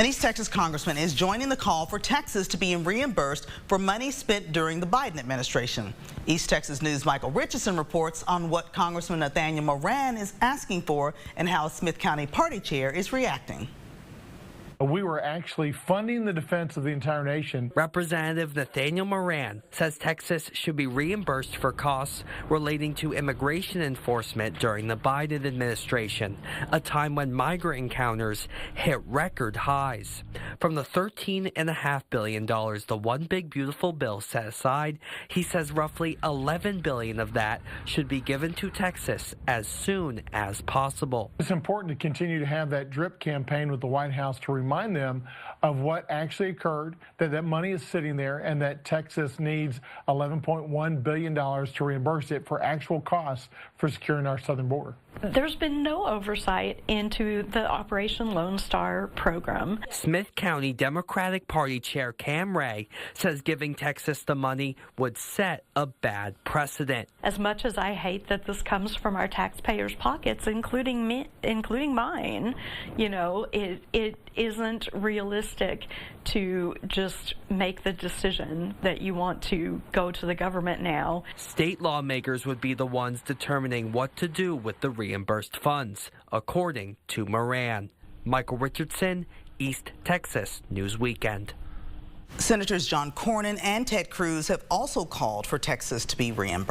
An East Texas congressman is joining the call for Texas to be reimbursed for money spent during the Biden administration. East Texas News' Michael Richardson reports on what Congressman Nathaniel Moran is asking for and how Smith County Party Chair is reacting. We were actually funding the defense of the entire nation. Representative Nathaniel Moran says Texas should be reimbursed for costs relating to immigration enforcement during the Biden administration, a time when migrant encounters hit record highs. From the $13.5 billion the One Big Beautiful Bill set aside, he says roughly $11 billion of that should be given to Texas as soon as possible. It's important to continue to have that drip campaign with the White House to remind them of what actually occurred, that money is sitting there, and that Texas needs $11.1 billion to reimburse it for actual costs for securing our southern border. There's been no oversight into the Operation Lone Star program. Smith County Democratic Party Chair Cam Ray says giving Texas the money would set a bad precedent. As much as I hate that this comes from our taxpayers' pockets, including mine, you know, it isn't realistic to just make the decision that you want to go to the government now. State lawmakers would be the ones determining what to do with the reimbursed funds, according to Moran. Michael Richardson, East Texas News Weekend. Senators John Cornyn and Ted Cruz have also called for Texas to be reimbursed.